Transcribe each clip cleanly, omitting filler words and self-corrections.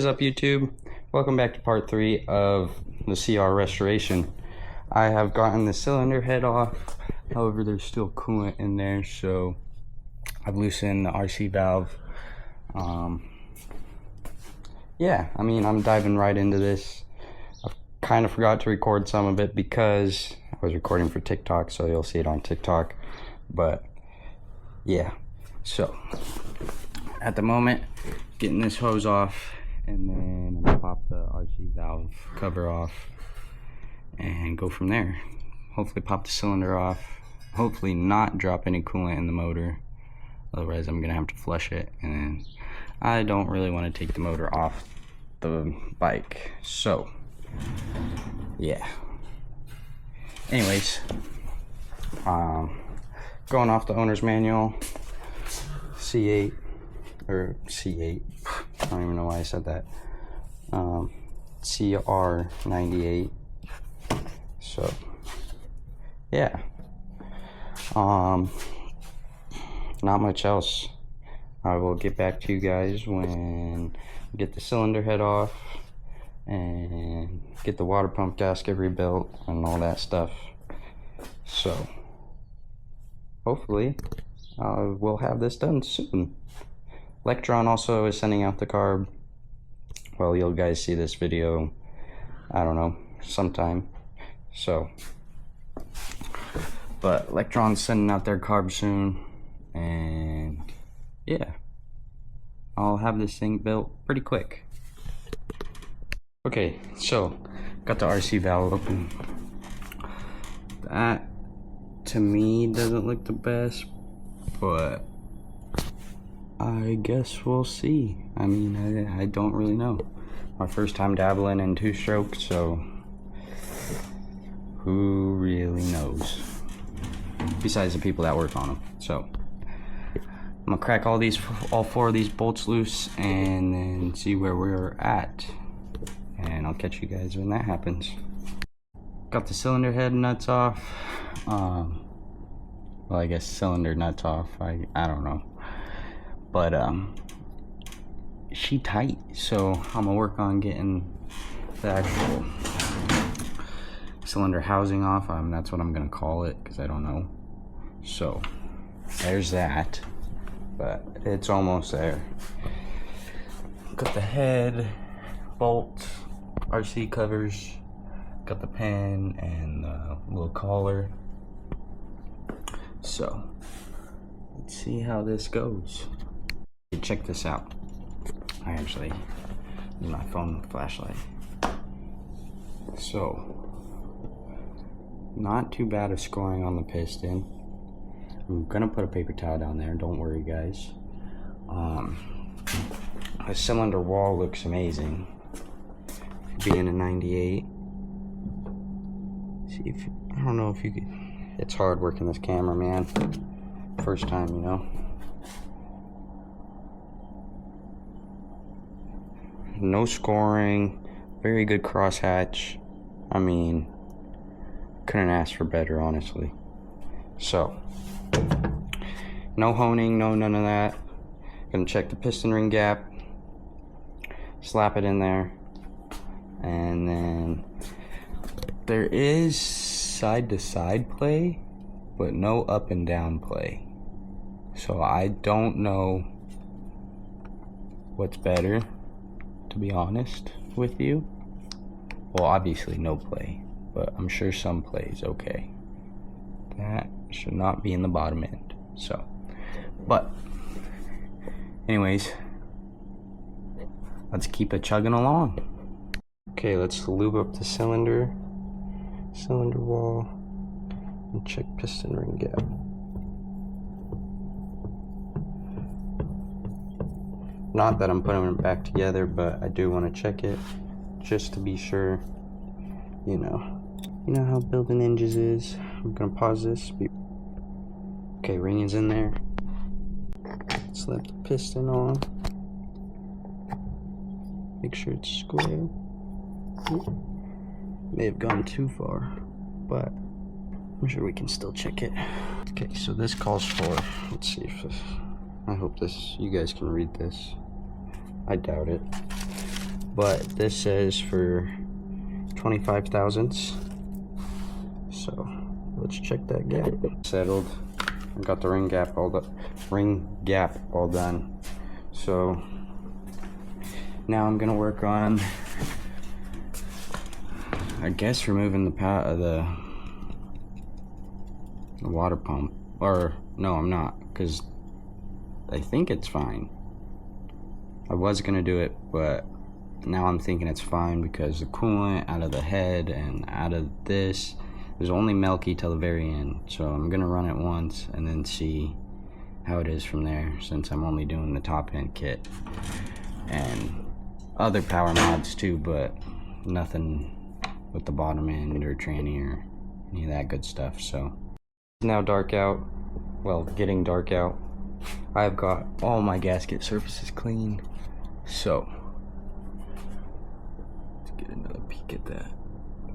What is up, YouTube? Welcome back to part 3 of the CR restoration. I have gotten the cylinder head off, however there's still coolant in there, so I've loosened the RC valve. Yeah, I mean, I'm diving right into this. I kind of forgot to record some of it because I was recording for TikTok, so you'll see it on TikTok. But yeah, so at the moment, getting this hose off, and then I'm gonna pop the RC valve cover off and go from there. Hopefully pop the cylinder off, hopefully not drop any coolant in the motor, otherwise I'm gonna have to flush it, and I don't really want to take the motor off the bike. So yeah, anyways, going off the owner's manual, C8 or C8, I don't even know why I said that, cr125. So yeah, not much else. I will get back to you guys when I get the cylinder head off and get the water pump gasket rebuilt and all that stuff. So hopefully we'll have this done soon. Electron also is sending out the carb. Well, you'll guys see this video, I don't know, sometime. So, but Electron's sending out their carb soon, and yeah, I'll have this thing built pretty quick. Okay, so got the RC valve open. That to me doesn't look the best, but I guess we'll see. I mean, I don't really know. My first time dabbling in two-stroke, so who really knows? Besides the people that work on them. So I'm gonna crack all four of these bolts loose and then see where we're at. And I'll catch you guys when that happens. Got the cylinder head nuts off. Well, I guess cylinder nuts off. I don't know. But she tight, so I'm gonna work on getting the actual cylinder housing off. That's what I'm gonna call it, because I don't know. So there's that, but it's almost there. Got the head, bolt, RC covers, got the pin and the little collar. So let's see how this goes. Check this out. I actually use my phone flashlight. So not too bad of scoring on the piston. I'm gonna put a paper towel down there, don't worry guys. The cylinder wall looks amazing, being a 98. See if, I don't know if you could, it's hard working this camera, man. First time, you know. No scoring, very good crosshatch. I mean, couldn't ask for better, honestly. So no honing, no none of that. Gonna check the piston ring gap, slap it in there, and then there is side to side play, but no up and down play. So I don't know what's better, to be honest with you. Well, obviously no play, but I'm sure some play is okay. That should not be in the bottom end. So, but anyways, let's keep it chugging along. Okay, let's lube up the cylinder wall and check piston ring gap. Not that I'm putting it back together, but I do want to check it just to be sure. You know how building hinges is. I'm gonna pause this. Okay, ring is in there. Slap the piston on. Make sure it's square. May have gone too far, but I'm sure we can still check it. Okay, so this calls for, let's see if this, I hope you guys can read this. I doubt it. but this says for 25 thousandths. So let's check that gap. Settled. I got the ring gap all done. So now I'm gonna work on, I guess, removing the water pump. Or no, I'm not, because I think it's fine. I was gonna do it, but now I'm thinking it's fine because the coolant out of the head and out of this is only milky till the very end. So I'm gonna run it once and then see how it is from there, since I'm only doing the top end kit and other power mods too, but nothing with the bottom end or tranny or any of that good stuff. So it's now dark out, well, getting dark out. I've got all my gasket surfaces clean, so let's get another peek at that.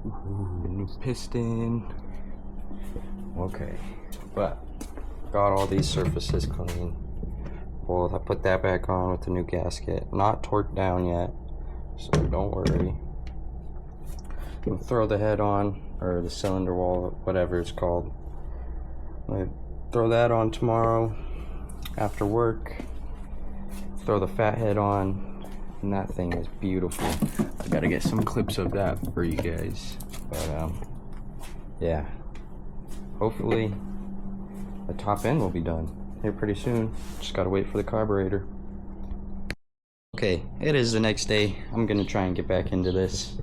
Ooh, new piston. Okay, but got all these surfaces clean. Well, I put that back on with the new gasket, not torqued down yet, so don't worry. We'll throw the head on, or the cylinder wall, whatever it's called. I'll throw that on tomorrow after work. Throw the fat head on, and that thing is beautiful. I gotta get some clips of that for you guys, but yeah, hopefully the top end will be done here pretty soon. Just gotta wait for the carburetor. Okay, it is the next day. I'm gonna try and get back into this.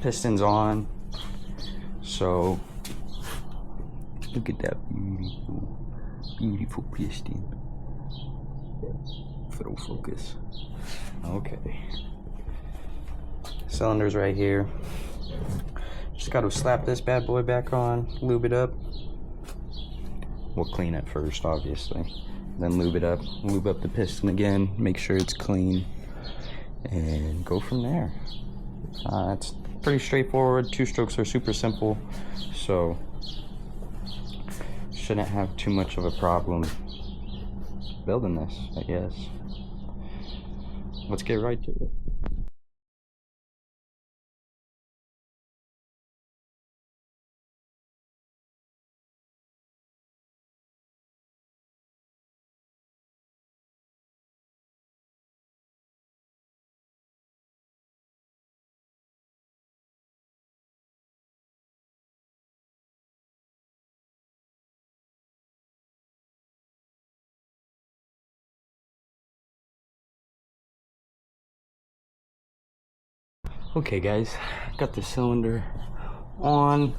Piston's on, so look at that beautiful piston. Throw focus. Okay, cylinder's right here. Just got to slap this bad boy back on, lube it up. We'll clean it first, obviously, then lube it up, lube up the piston again, make sure it's clean, and go from there. It's pretty straightforward. Two strokes are super simple, so shouldn't have too much of a problem building this, I guess. Let's get right to it. Okay guys, got the cylinder on.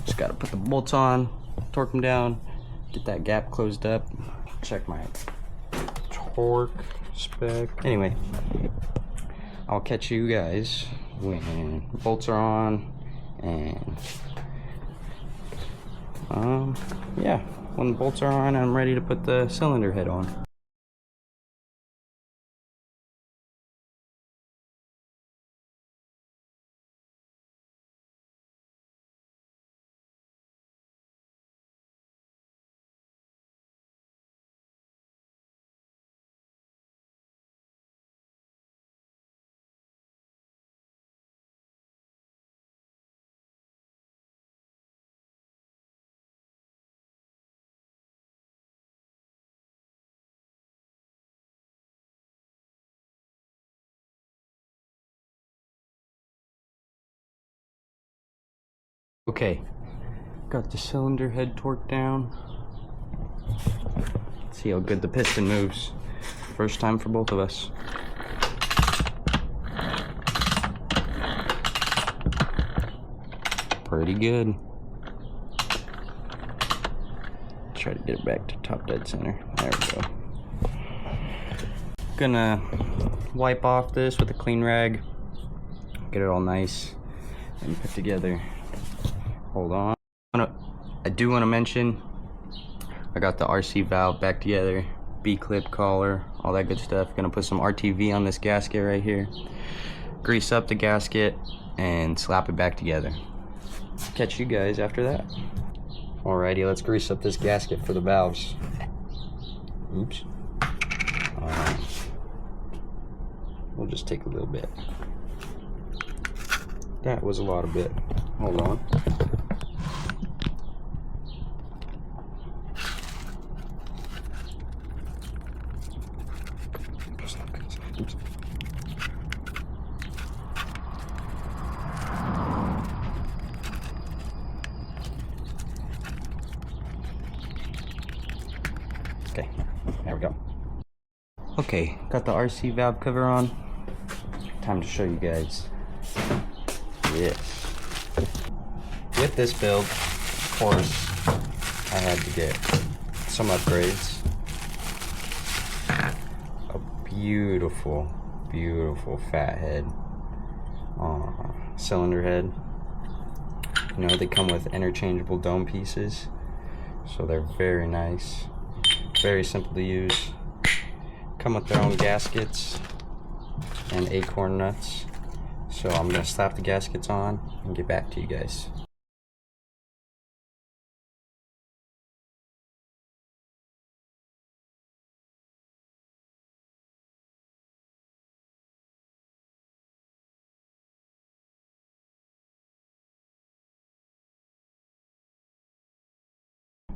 Just gotta put the bolts on, torque them down, get that gap closed up, check my torque spec. Anyway, I'll catch you guys when bolts are on, and yeah, when the bolts are on, I'm ready to put the cylinder head on. Okay, got the cylinder head torqued down. Let's see how good the piston moves. First time for both of us. Pretty good. Try to get it back to top dead center. There we go. Gonna wipe off this with a clean rag. Get it all nice and put together. Hold on. I do want to mention, I got the RC valve back together, B-clip collar, all that good stuff. Gonna put some RTV on this gasket right here, grease up the gasket, and slap it back together. Catch you guys after that. Alrighty, let's grease up this gasket for the valves. Oops. Alright. we'll just take a little bit. That was a lot of bit. Hold on. Oops. Okay, there we go. Okay, got the RC valve cover on. Time to show you guys this. With this build, of course, I had to get some upgrades. A beautiful, beautiful fat head, cylinder head. You know, they come with interchangeable dome pieces, so they're very nice, very simple to use. Come with their own gaskets and acorn nuts. So I'm gonna slap the gaskets on and get back to you guys.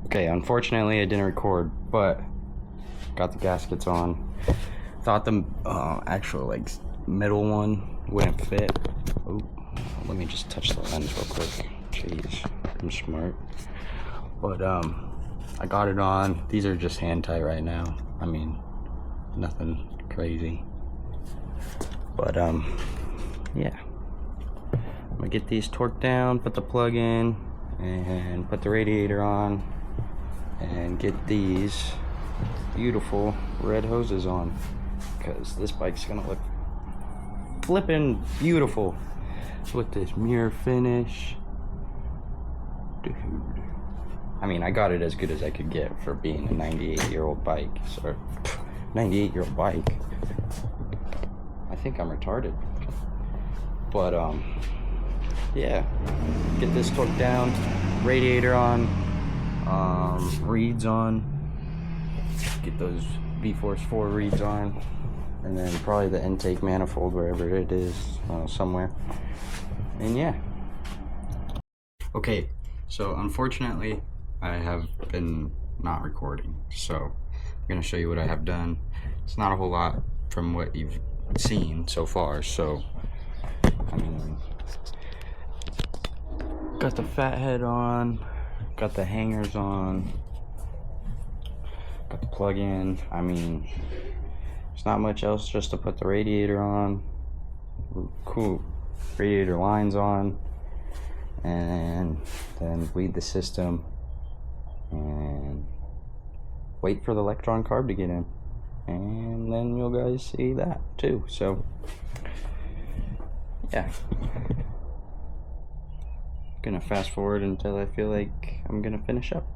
Okay, unfortunately I didn't record, but got the gaskets on. Thought the actual like middle one wouldn't fit. Oh, let me just touch the lens real quick. Jeez, I'm smart. But I got it on. These are just hand tight right now. I mean, nothing crazy. But yeah, I'm gonna get these torqued down, put the plug in, and put the radiator on, and get these beautiful red hoses on, because this bike's gonna look flippin' beautiful with this mirror finish. Dude, I mean, I got it as good as I could get for being a 98-year-old bike. So 98-year-old bike, I think I'm retarded. But yeah, get this torqued down, radiator on, reeds on, get those V-Force 4 reeds on, and then probably the intake manifold wherever it is, somewhere. And yeah. Okay, so unfortunately I have been not recording, so I'm gonna show you what I have done. It's not a whole lot from what you've seen so far. So I mean, got the fat head on, got the hangers on, got the plug in. I mean, there's not much else, just to put the radiator on, cool radiator lines on, and then bleed the system and wait for the electron carb to get in, and then you'll guys see that too. So yeah, gonna fast forward until I feel like I'm gonna finish up.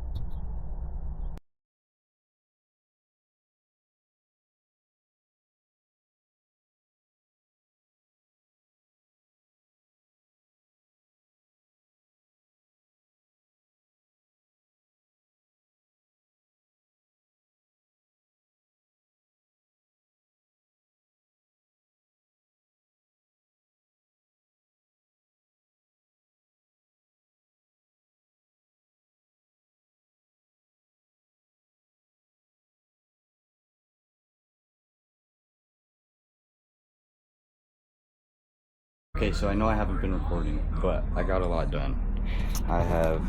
Okay, so I know I haven't been recording, but I got a lot done. I have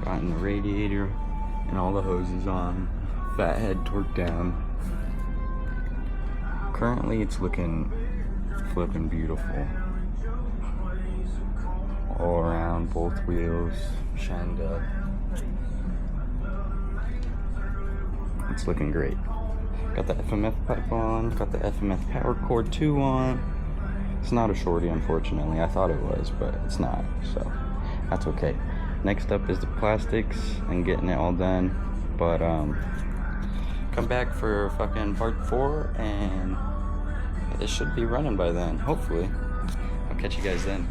gotten the radiator and all the hoses on, fat head torqued down. Currently it's looking flipping beautiful. All around, both wheels shined up. It's looking great. Got the FMF pipe on, got the FMF power cord 2 on. It's not a shorty, unfortunately. I thought it was, but it's not, so that's okay. Next up is the plastics and getting it all done. But come back for fucking part 4, and this should be running by then, hopefully. I'll catch you guys then.